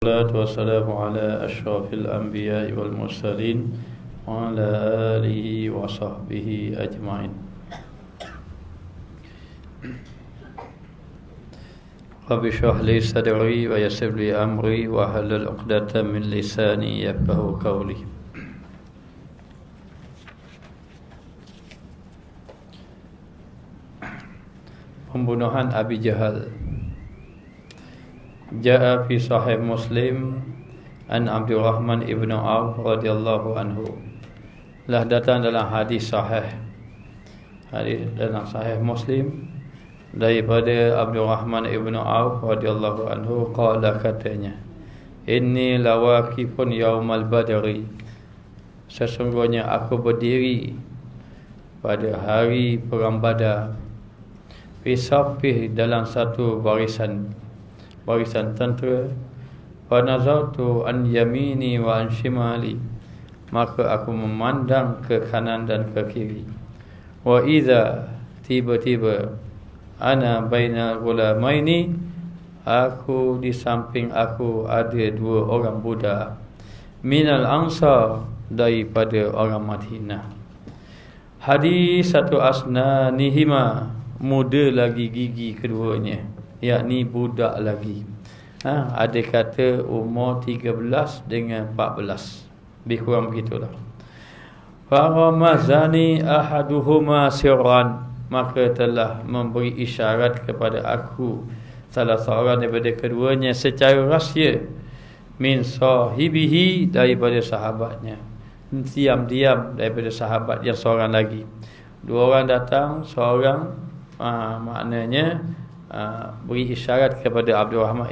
Wassalatu wassalamu ala ashrafil anbiya'i wal mursalin wa ala alihi wa sahbihi ajma'in. Rabbi shrah li sadri wa yassir li amri wa hlul 'uqdatam min lisani yafqahu qawli. Pembunuhan Abi Jahal. Ja'a fi sahih Muslim an Abdurrahman ibn Auf radhiyallahu anhu. Lah datang dalam hadis dalam sahih Muslim daripada Abdurrahman ibn Auf radhiyallahu anhu, qala, katanya, inni lawaqifun yaumal badri, sesungguhnya aku berdiri pada hari perang Badar, fi safih, dalam satu barisan tentera, wa nazartu an yamini wa an shimali, maka aku memandang ke kanan dan ke kiri, wa idza, tiba-tiba, ana baina gulamaini, aku di samping aku ada dua orang budak, minal ansar, daripada orang Madinah, hadisatu asnanihima, muda lagi gigi keduanya, yakni budak lagi. Ada kata umur 13 dengan 14, lebih kurang begitulah. Faramazani ahaduhuma sirran, maka telah memberi isyarat kepada aku salah seorang daripada keduanya secara rahsia, min sahibihi, daripada sahabatnya, diam-diam daripada sahabat yang seorang lagi. Dua orang datang, seorang maknanya beri isyarat kepada Abdurrahman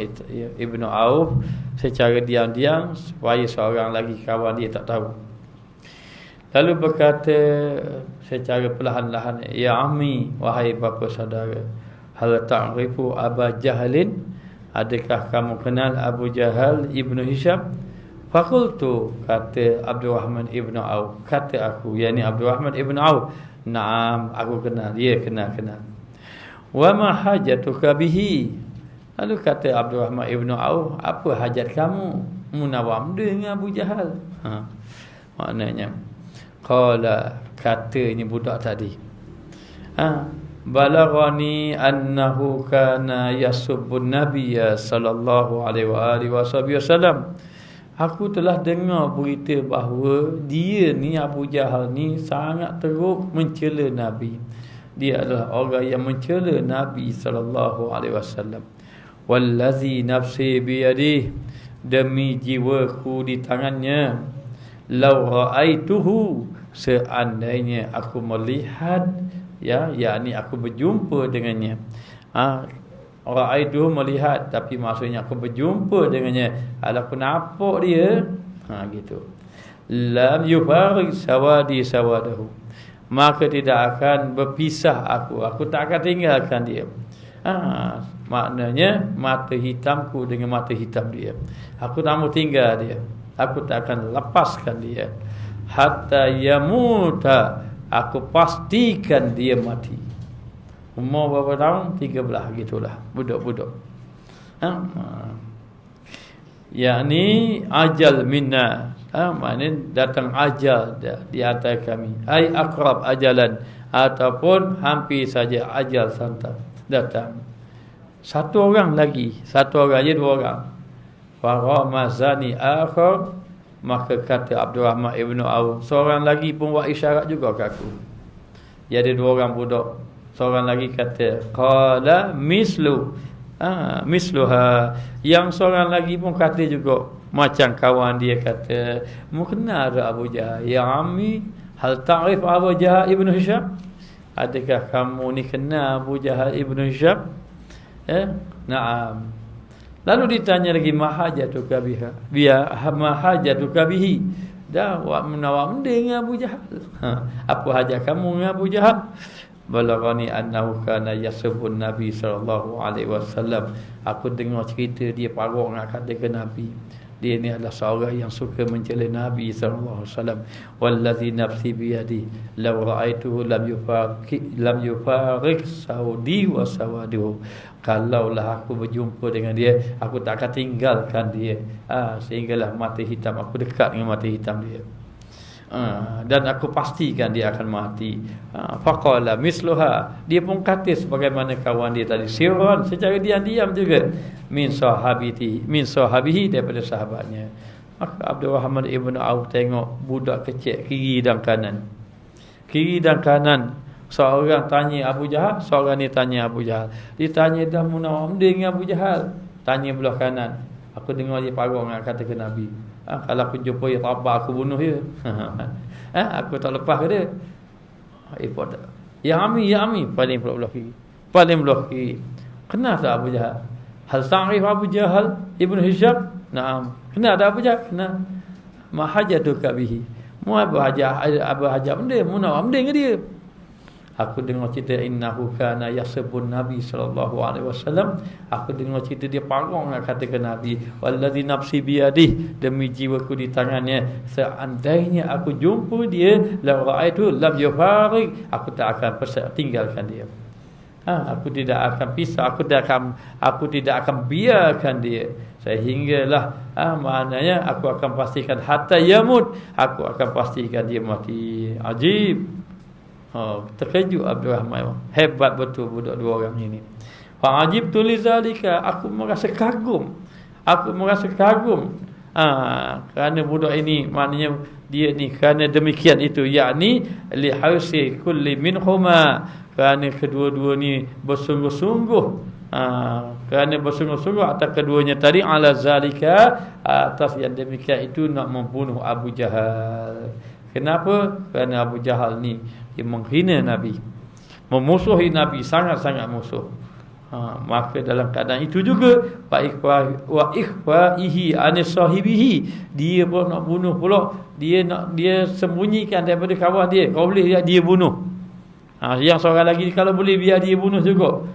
ibn Auf secara diam-diam supaya seorang lagi kawan dia tak tahu. Lalu berkata secara perlahan-lahan, ya ammi, wahai bapa saudara, hal ta'rifu Aba Jahalin, adakah kamu kenal Abu Jahal ibnu Hisham? Fakultu, kata Abdurrahman ibn Auf, kata aku, yakni Abdurrahman ibn Auf, naam, aku kenal, dia kenal. Wa ma hajatuka bihi, lalu kata Abdurrahman ibn Auf, apa hajat kamu munawam dengan Abu Jahal? Maknanya, qala, kata ini budak tadi, balaghani annahu kana yasubbun nabiyya sallallahu alaihi wa alihi wasallam, aku telah dengar berita bahawa dia ni, Abu Jahal ni, sangat teruk mencela Nabi. Dia adalah orang yang mencela Nabi sallallahu alaihi wasallam. Wallazi nafsi biyadihi, demi jiwaku di tangannya, law ra'aituhu, seandainya aku melihat, yakni aku berjumpa dengannya. Ra'aituhu, melihat, tapi maksudnya aku berjumpa dengannya, aku nampak dia, gitu. Lam yufarik sawadi sawadahu, maka tidak akan berpisah aku tak akan tinggalkan dia. Maknanya mata hitamku dengan mata hitam dia, aku tak mau tinggal dia, aku tak akan lepaskan dia, hatta yamuta, aku pastikan dia mati. Umur berapa tahun? 13, gitulah, budak-budak. Yakni ajal minna, maknanya datang ajal di atas kami, ai akrab ajalan, ataupun hampir saja ajal datang. Satu orang aja, dua orang. Faramazani akhar, maka kata Abdurrahman ibn Auf, seorang lagi pun buat isyarat juga ke aku. Dia ada dua orang budak. Seorang lagi kata, qala misluha, yang seorang lagi pun kata juga macam kawan dia, kata, mu kenal Abu Jahal? Ya ammi, hal ta'rif Abu Jahal ibnu Hisham, adakah kamu ni kenal Abu Jahal ibnu Hisham? Naam. Lalu ditanya lagi, mahajatuka bihi, dah wa menawam dengan Abu Jahal, apa hajat kamu dengan Abu Jahal? Balaghani annahu kana yasubun Nabi sallallahu alaihi wasallam, aku dengar cerita dia parok nak kata ke Nabi. dia ni adalah seorang yang suka mencela Nabi sallallahu alaihi wasallam. Wallazi nafsi biyadi law ra'aituhu lam yufariq saudi wa sawadihu. Kalaulah aku berjumpa dengan dia, aku tak akan tinggalkan dia. Sehinggalah mata hitam aku dekat dengan mata hitam dia. Dan aku pastikan dia akan mati. Faqala misluha, dia pun kata sebagaimana kawan dia tadi, sirran, secara diam-diam juga, min sahabihi, daripada sahabatnya. Maka Abdul Rahman ibn Auf tengok budak kecil kiri dan kanan. Seorang tanya Abu Jahal, seorang ni tanya Abu Jahal. Dia tanya dah munawam dengan Abu Jahal, tanya belah kanan. Aku dengar dia parang kata ke Nabi, kalau aku jumpa dia tabak aku bunuh dia. Aku tak lepas ke dia. Ya Ami paling belah kiri. Kenal tak Abu Jahal? Hal ta'rif Abu Jahal Ibn Hisham? Naam. Kenal tak Abu Jahal? Kenal. Ma hajatuka bihi. Mu Abu Hajat benda, munawam dengan dia. Aku dengar cerita innahu kana yasbun Nabi sallallahu alaihi wasallam. Aku dengar cerita dia parang kata ke Nabi, wallazi nafsi biyadihi, demi jiwaku di tangannya, seandainya aku jumpa dia, la ra'aitu lam yufariq, aku tak akan tinggalkan dia. Aku tidak akan pisah, aku tidak akan biarkan dia sehinggalah maknanya aku akan pastikan hatta yamut, aku akan pastikan dia mati. Ajib. Terkejut Abdul Rahman. Hebat betul budak dua orang ini. Fa ajibtu lizalika, aku merasa kagum. Kerana budak ini, maknanya dia ni kerana demikian itu, yakni li hausi kulli minhuma, kerana kedua-dua ni bersungguh-sungguh, kerana bersungguh-sungguh atas keduanya tadi, ala zalika, atas yang demikian itu nak membunuh Abu Jahal. Kenapa? Kerana Abu Jahal ni dia menghina Nabi, memusuhi Nabi, sangat-sangat musuh. Maka dalam keadaan itu juga wa ikhfaihi anis sahibihi, dia pun nak bunuh pula, dia sembunyikan daripada kawan dia. Kalau boleh dia bunuh. Yang seorang lagi kalau boleh biar dia bunuh juga.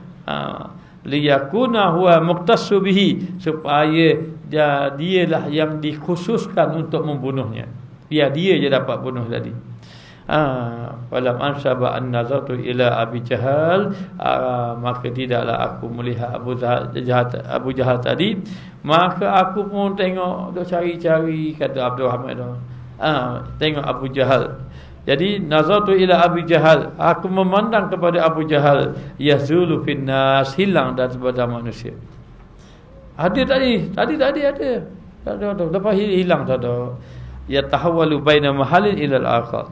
Liyakuna huwa muqtassu bihi, supaya dialah yang dikhususkan untuk membunuhnya. Biar dia je dapat bunuh tadi. Falam ansaba an nazartu ila Abi Jahal, maka tidaklah aku melihat Abu Jahal tadi, maka aku pun tengok, duk cari-cari, kata Abdul Rahman tu. Tengok Abu Jahal. Jadi nazartu ila Abi Jahal, aku memandang kepada Abu Jahal, yazulu fin nas, hilang daripada manusia. Ada tadi ada. Tak ada. Lepas hilang tak ada. Ya tahawwalu baina mahalin ila al-akhar.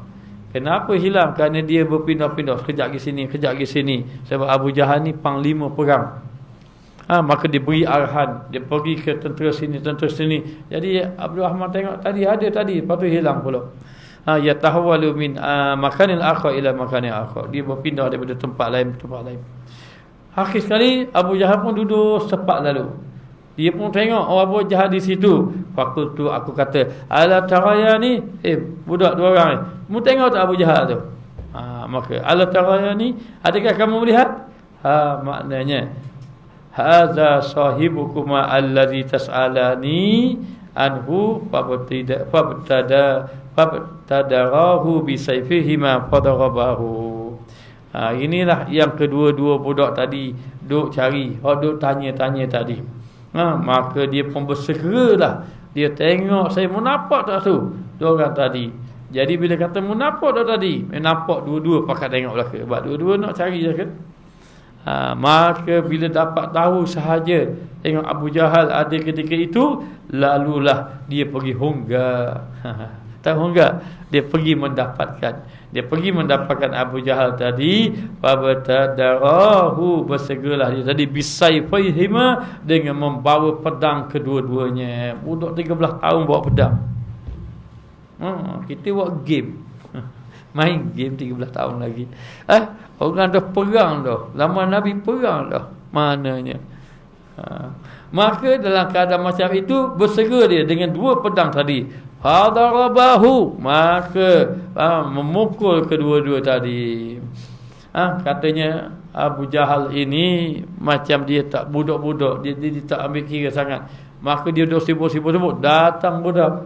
Kenapa hilang? Kerana dia berpindah-pindah, kejap ke sini. Sebab Abu Jahal ni panglima perang. Maka dia beri arahan, dia pergi ke tentera sini. Jadi Abdul Rahman tengok tadi ada lepas tu hilang pula. Ya tahawwalu min makanil akhar ila makanil akhar. Dia berpindah daripada tempat lain. Akhir sekali Abu Jahal pun duduk sepak lalu. Dia pun tengok Abu Jahal di situ. Fakultu, aku kata, ala tarayani, budak dua orang ni, mu tengok tak Abu Jahal tu? Maka ala tarayani, adakah kamu melihat? Maknanya hadza sahibukuma allazi tas'alani anhu fabtadarahu bi sayfihi ma fadarabahu. Inilah yang kedua-dua budak tadi duk cari, duk tanya-tanya tadi. Maka dia pun bersegeralah. Dia tengok, saya menampak tak tu dua orang tadi. Jadi bila kata menampak tak tadi, nampak dua-dua pakat tengok belaka. Sebab dua-dua nak cari je kan. Maka bila dapat tahu sahaja tengok Abu Jahal ada ketika itu, lalulah dia pergi hongga. Tahu hongga? Dia pergi mendapatkan Abu Jahal tadi. Fabtadarahu, bersegeralah dia tadi, bisayfihima, dengan membawa pedang kedua-duanya. Budak 13 tahun bawa pedang. Kita buat game. Main game 13 tahun lagi. Orang dah perang dah. Zaman Nabi perang dah. Maknanya. Maka dalam keadaan macam itu, bersegera dia dengan dua pedang tadi. Hadarabahu, maka memukul kedua-dua tadi. Katanya Abu Jahal ini macam dia tak budak-budak, dia tak ambil kira sangat. Maka dia duduk sibuk-sibuk datang budak.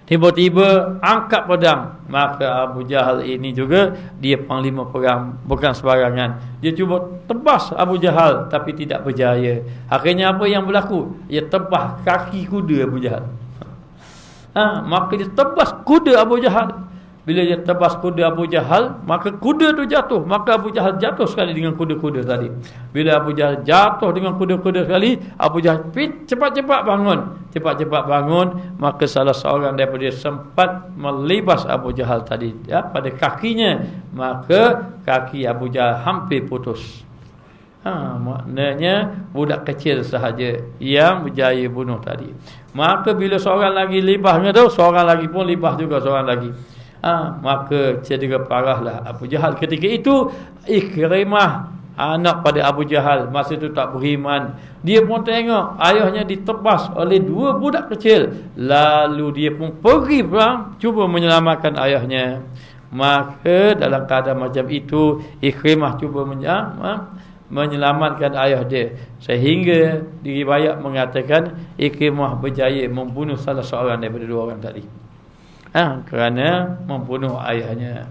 Tiba-tiba angkat pedang. Maka Abu Jahal ini juga dia panglima perang, bukan sembarangan. Dia cuba tebas Abu Jahal tapi tidak berjaya. Akhirnya apa yang berlaku? Dia tebas kaki kuda Abu Jahal. Maka dia tebas kuda Abu Jahal. Bila dia tebas kuda Abu Jahal, maka kuda tu jatuh. Maka Abu Jahal jatuh sekali dengan kuda-kuda tadi. Bila Abu Jahal jatuh dengan kuda-kuda sekali, Abu Jahal cepat-cepat bangun. Cepat-cepat bangun, maka salah seorang daripada dia sempat melibas Abu Jahal tadi pada kakinya. Maka kaki Abu Jahal hampir putus. Maknanya budak kecil sahaja yang berjaya bunuh tadi. Maka bila seorang lagi libasnya tu, seorang lagi pun libas juga seorang lagi. Maka cedera parahlah Abu Jahal ketika itu. Ikrimah anak pada Abu Jahal masa itu tak beriman. Dia pun tengok ayahnya ditebas oleh dua budak kecil. Lalu dia pun pergi perang cuba menyelamatkan ayahnya. Maka dalam keadaan macam itu, Ikrimah cuba menyelamatkan ayah dia. Sehingga diriwayat mengatakan Ikrimah berjaya membunuh salah seorang daripada dua orang tadi. Kerana membunuh ayahnya.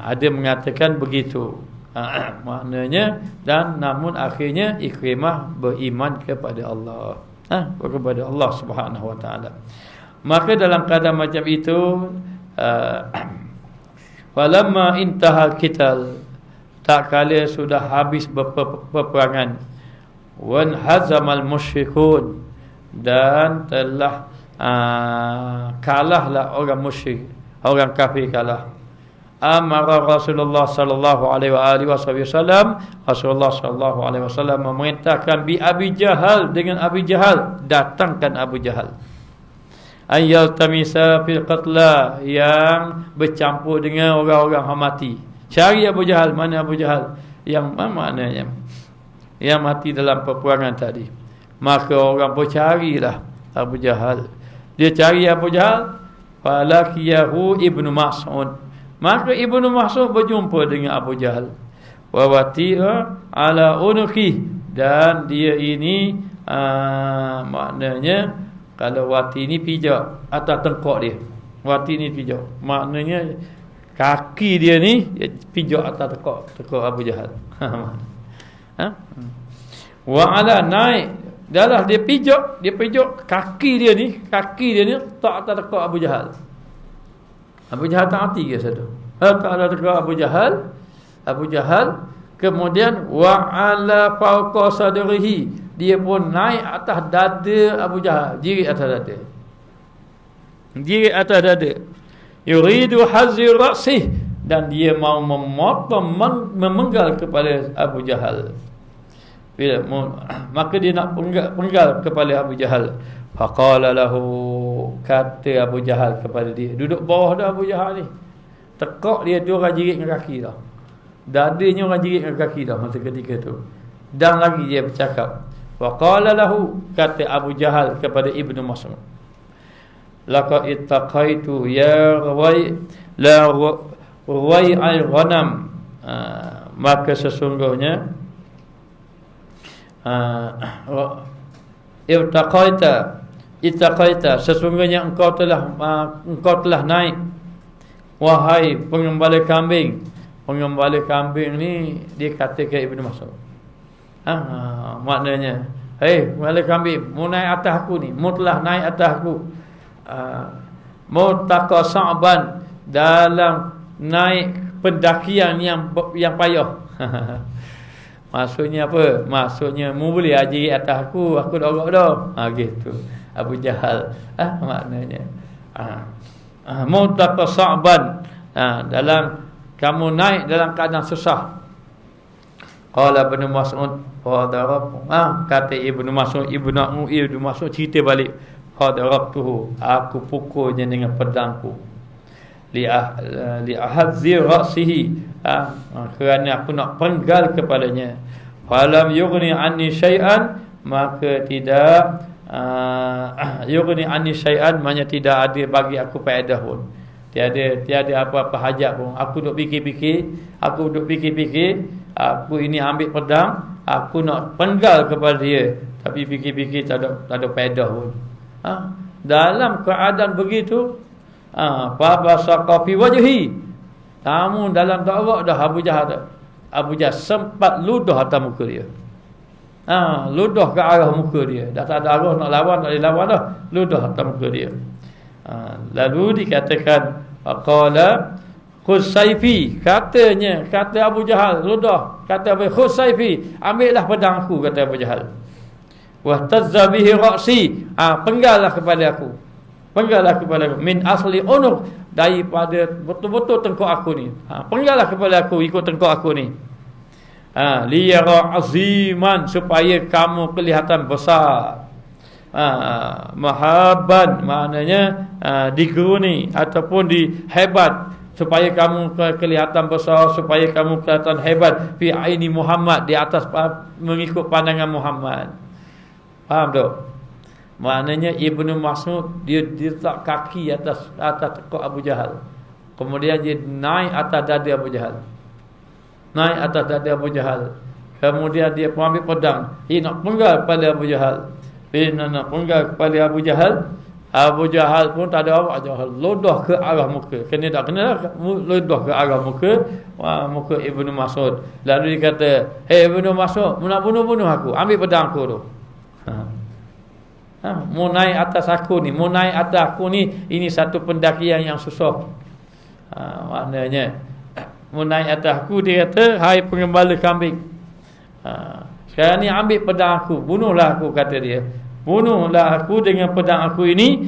Ada mengatakan begitu. Maknanya, dan namun akhirnya Ikrimah beriman kepada Allah. Kepada Allah Subhanahu Wa Taala. Maka dalam keadaan macam itu, walamma intahal qital, tak kala sudah habis peperangan, wan hazamal musyrikun, dan telah kalahlah orang musyrik, orang kafir kalah. Amara Rasulullah sallallahu alaihi wasallam, Rasulullah sallallahu alaihi wasallam memerintahkan bi Abi Jahal, dengan Abi Jahal, datangkan Abu Jahal. Ayyal tamisa fil qatla, yang bercampur dengan orang-orang yang mati. Cari Abu Jahal, mana Abu Jahal yang maknanya yang mati dalam peperangan tadi. Maka orang pun carilah Abu Jahal. Dia cari Abu Jahal, falakiyahu Ibnu Mas'ud. Maka Ibnu Mas'ud berjumpa dengan Abu Jahal. Wa wati'a ala unuki, dan dia ini maknanya kalau wati ni pijak atas tengkok dia. Wati ni pijak. Maknanya kaki dia ni pijak atas tengkok Abu Jahal. Wa ala naik, adalah dia pijak kaki dia ni tak atas tekak Abu Jahal. Abu Jahal tak hati ke satu. Tak ada tekak Abu Jahal. Kemudian wa ala fawqa sadrihi, dia pun naik atas dada Abu Jahal, jirit atas dada. Yuridu hazzi ra'sih, dan dia mau memotong, memenggal kepala Abu Jahal. Maka dia nak penggal kepala Abu Jahal. Faqala lahu, kata Abu Jahal kepada dia, duduk bawah dah Abu Jahal ni, tekak dia tu orang jirit dengan kaki dah, dadanya orang jirit dengan kaki dah masa ketika tu. Dan lagi dia bercakap, faqala lahu, kata Abu Jahal kepada Ibnu Mas'ud, laqad ittaqaitu ya ruwai al-ghanam, maka sesungguhnya ittaqaita, sesungguhnya engkau telah naik, wahai pengembala kambing. Pengembala kambing ni dia kata ke Ibnu Mas'ud, maknanya, hei pengembala kambing, mu naik atas aku ni, mu telah naik atas aku, mu taqa sa'ban, dalam naik pendakian yang payah. Maksudnya apa? Maksudnya mu boleh haji atas aku dorok dah. Gitu. Abu Jahal. Maknanya. Mutaqa sa'ban. Dalam kamu naik dalam keadaan susah. Qala Ibnu Mas'ud fadarab. Kata Ibnu Mas'ud cerita balik. Fadarabtuhu. Aku pukulnya dengan pedangku. Li ahadzi ra'sihi, kerana aku nak penggal kepalanya. Falam yughni anni syai'an, maka tidak yughni anni syai'an, maknanya tidak ada bagi aku faedah pun. Tiada apa-apa hajat pun. Aku duk fikir-fikir, aku ini ambil pedang, aku nak penggal kepada dia, Tapi fikir-fikir tak ada faedah pun. Dalam keadaan begitu, fabasaqa fi wajhi. Namun dalam dakwah dah Abu Jahal sempat ludah atas muka dia. Ludah ke arah muka dia. Dah tak ada arah nak lawan, tak boleh lawan dah. Ludah atas muka dia. Lalu dikatakan qala khusayfi, kata Abu Jahal ludah, kata khus sayfi, ambillah pedang aku, kata Abu Jahal. Wa tazza bihi ra'si, penggallah kepada aku min asli unuq, daripada betul-betul tengkok aku ni. Penggallah kepada aku, ikut tengkok aku ni. Liyara aziman, supaya kamu kelihatan besar. Mahaban maknanya digeruni ataupun dihebat, supaya kamu kelihatan besar, supaya kamu kelihatan hebat fi aini Muhammad, di atas mengikut pandangan Muhammad. Faham tak? Maknanya Ibnu Mas'ud dia letak kaki atas tekuk Abu Jahal. Kemudian dia naik atas dada Abu Jahal. Kemudian dia ambil pedang, dia nak penggal kepala Abu Jahal. Nak penggal kepala Abu Jahal. Abu Jahal pun tak ada awak, lodah ke arah muka. Kena tak kena lodah ke arah muka, muka Ibnu Mas'ud. Lalu dia kata, "Hei Ibnu Mas'ud, mu nak bunuh aku, ambil pedang aku tu." Mu naik atas aku ni, ini satu pendakian yang susah. Maknanya mu naik atas aku, dia kata, "Hai pengembala kambing, sekarang ni ambil pedang aku, bunuhlah aku," kata dia. "Bunuhlah aku dengan pedang aku ini.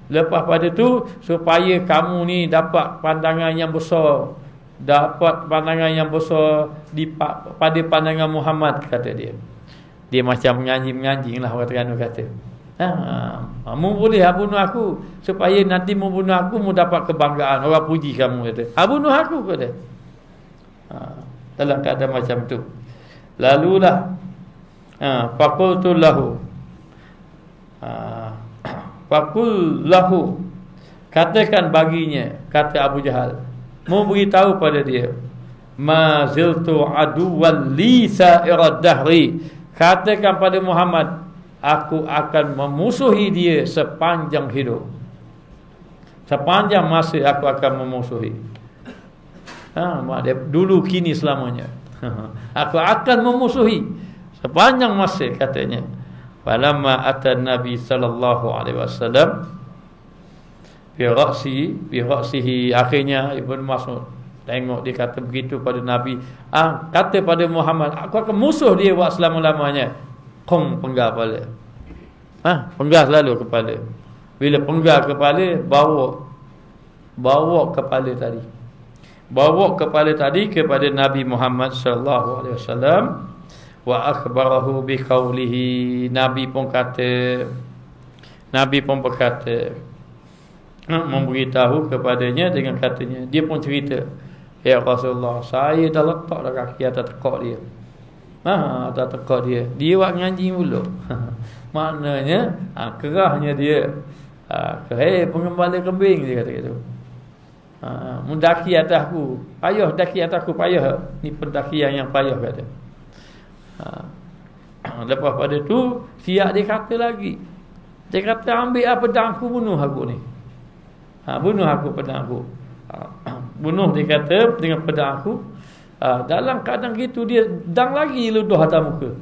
Lepas pada tu, supaya kamu ni dapat pandangan yang besar, pada pandangan Muhammad," kata dia. Dia macam menganjing lah orang Terengganu kata. Mu boleh bunuh aku, supaya nanti mu bunuh aku, mu dapat kebanggaan, orang puji kamu, kata. Bunuh aku, kata. Dalam keadaan macam tu, lalulah faqultu lahu, katakan baginya, kata Abu Jahal, mau beritahu pada dia, ma ziltu aduwal li sa'irad dahri, katakan pada Muhammad, aku akan memusuhi dia sepanjang hidup, sepanjang masa aku akan memusuhi. Dulu kini selamanya. Aku akan memusuhi sepanjang masa, katanya. Falamma atan Nabi sallallahu alaihi wasallam bi ra'sihi, akhirnya Ibnu Mas'ud tengok, dia kata begitu pada Nabi, kata pada Muhammad, aku akan musuh dia buat selama-lamanya. Penggal kepala. Penggal selalu kepala. Bila penggal kepala, bawa kepala tadi. Bawa kepala tadi kepada Nabi Muhammad sallallahu alaihi wasallam. Wa akhbarahu bi qawlihi, Nabi pun berkata, memberitahu kepadanya dengan katanya. Dia pun cerita, "Ya Rasulullah, saya dah letak dah kaki atas tekuk dia." Atas tekuk dia. Dia buat ngaji mula. Maknanya kerahnya dia. "Hei pengembala kambing," dia kata gitu. "Mendaki atasku, payah daki atasku, payah. Ni pendakian yang payah," kata. Lepas pada tu, siap dia kata lagi. Dia kata, "Ambil pedang aku, bunuh aku ni. Bunuh aku, pedang aku." Bunuh, dia kata, dengan pedang aku. Dalam keadaan gitu, dia dang lagi ludah atas muka.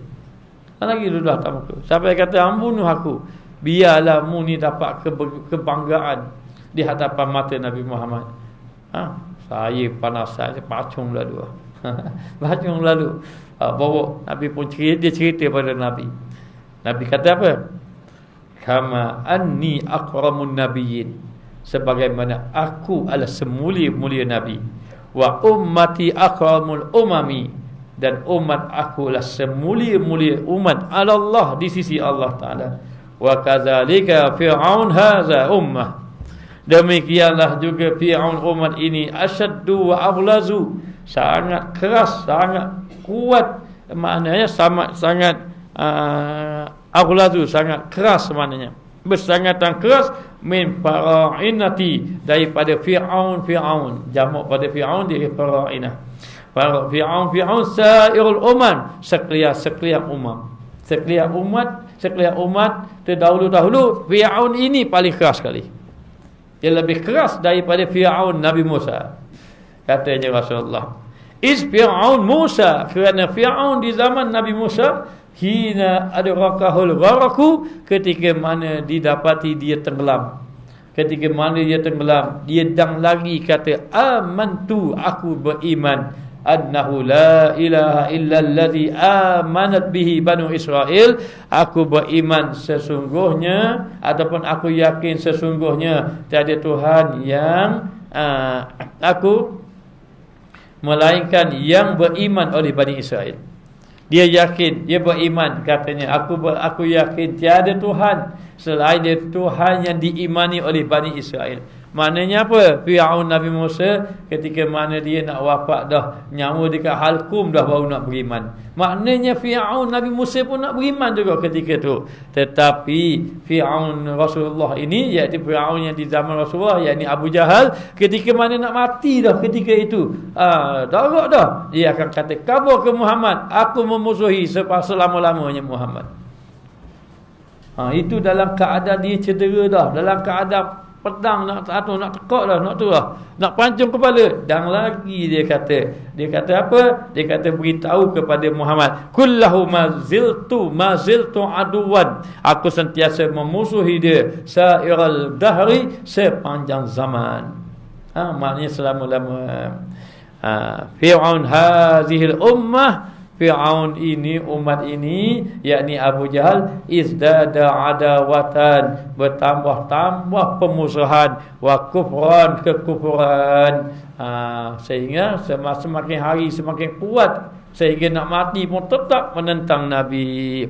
Sampai kata, "Bunuh aku, biarlah mu ni dapat kebanggaan di hadapan mata Nabi Muhammad." Saya panas, saya pacung lalu. Pacung lalu. Bawa Nabi pun cerita pada Nabi. Nabi kata apa? "Kama anni akramun nabiyyin," sebagaimana aku adalah semulia-mulia Nabi. "Wa ummati akramul umami," dan umat aku adalah semulia-mulia umat Allah di sisi Allah Ta'ala. "Wa kadzalika fir'aun hadza ummah," demikianlah juga Fir'aun umat ini, asyaddu wa aghlazu, sangat keras, sangat kuat, maknanya sangat aghlazu, sangat keras, maknanya bersangatan keras, min fara'inati, daripada Fir'aun, jamak pada Fir'aun dia fara'inah. Fir'aun sa'irul umam, sekalian umam, Sekalian umat terdahulu Fir'aun ini paling keras sekali. Dia lebih keras daripada Fir'aun Nabi Musa. Katanya Rasulullah, Fir'aun Musa, kerana Fir'aun di zaman Nabi Musa hina adrakahul gharaku, ketika mana didapati dia tenggelam. Ketika mana dia tenggelam, dia dang lagi kata amantu, aku beriman annahu la ilaha illallazi amanat bihi banu Israel, aku beriman sesungguhnya ataupun aku yakin sesungguhnya tiada Tuhan yang aku melainkan yang beriman oleh Bani Israel. Dia yakin, dia beriman, katanya aku yakin tiada Tuhan selain dia, Tuhan yang diimani oleh Bani Israel. Maknanya apa? Fir'aun Nabi Musa ketika mana dia nak wafat dah, nyawa dekat halkum dah, baru nak beriman. Maknanya Fir'aun Nabi Musa pun nak beriman juga ketika tu. Tetapi Fir'aun Rasulullah ini, iaitu Fir'aun yang di zaman Rasulullah, iaitu Abu Jahal, ketika mana nak mati dah ketika itu, darah dah, dia akan kata kabur ke Muhammad, aku memusuhi selama-lamanya Muhammad. Itu dalam keadaan dia cedera dah, dalam keadaan pedang nak tekak dah, nak pancung kepala. Dan lagi dia kata apa? Dia kata beritahu kepada Muhammad, kullahu maziltu aduwan, aku sentiasa memusuhi dia sairal dahri, sepanjang zaman. Maknanya selama-lama. Fir'aun hazihil ummah, Fir'aun ini, umat ini, yakni Abu Jahal, izdada adawatan, bertambah-tambah pemusuhan, wa kufran, kekufuran, sehingga semakin hari semakin kuat, sehingga nak mati pun tetap menentang Nabi.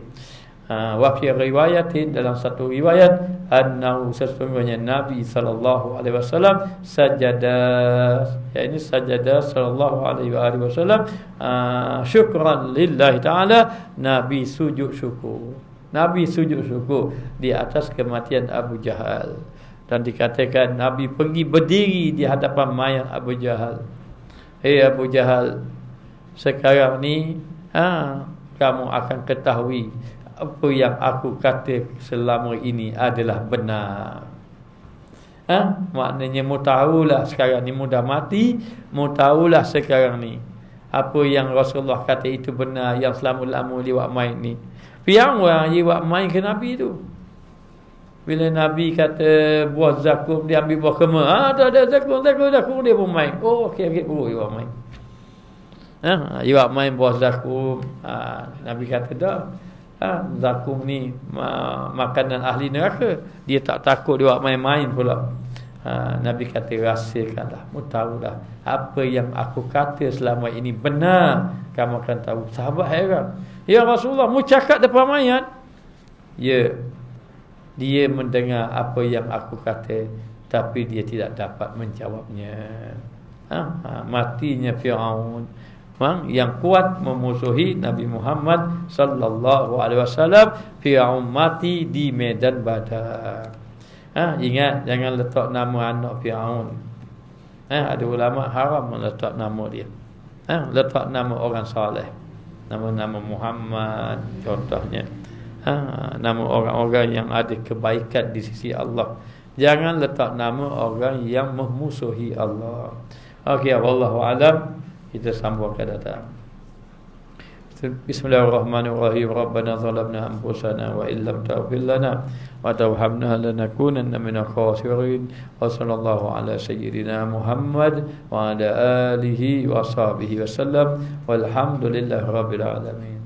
Wa fi riwayatin, dalam satu riwayat, annahu, sesungguhnya Nabi sallallahu alaihi wasallam sajada, yakni sajada sallallahu alaihi wasallam syukran lillahi taala, Nabi sujud syukur. Nabi sujud syukur di atas kematian Abu Jahal. Dan dikatakan Nabi pergi berdiri di hadapan mayat Abu Jahal. Abu Jahal, sekarang ni kamu akan ketahui apa yang aku kata selama ini adalah benar. Maknanya mu tahulah sekarang ni, mu dah mati, mu tahulah sekarang ni apa yang Rasulullah kata itu benar, yang selama-lama liwat main ni. Piang orang liwat main ke Nabi tu. Bila Nabi kata buah zakum, dia ambil buah kema. Ada zakum dia pun main. Okey buruk liwat main. Liwat main buah zakum. Nabi kata dah, zakum ni makanan ahli neraka. Dia tak takut dia buat main-main pula. Nabi kata rahsiakanlah, mu tahu dah apa yang aku kata selama ini benar, kamu akan tahu. Sahabat heran, ya Rasulullah, mu cakap depan mayat. Ya, dia mendengar apa yang aku kata, tapi dia tidak dapat menjawabnya. Matinya Fir'aun yang kuat memusuhi Nabi Muhammad sallallahu alaihi wasallam, Fir'aun mati di medan Badar. Ingat, jangan letak nama anak Fir'aun. Ada ulama haram meletak nama dia. Letak nama orang saleh, nama-nama Muhammad contohnya. Nama orang-orang yang ada kebaikan di sisi Allah. Jangan letak nama orang yang memusuhi Allah. Okey, wallahu alam. Kita sambung ke datang. Bismillahirrahmanirrahim. Rabbana zalamna anfusana wa illam taghfir lana wa tarhamna lanakunanna minal khasirin. Wa sallallahu ala sayyidina Muhammad wa ala alihi wa sahbihi wasallam. Walhamdulillahirabbil alamin.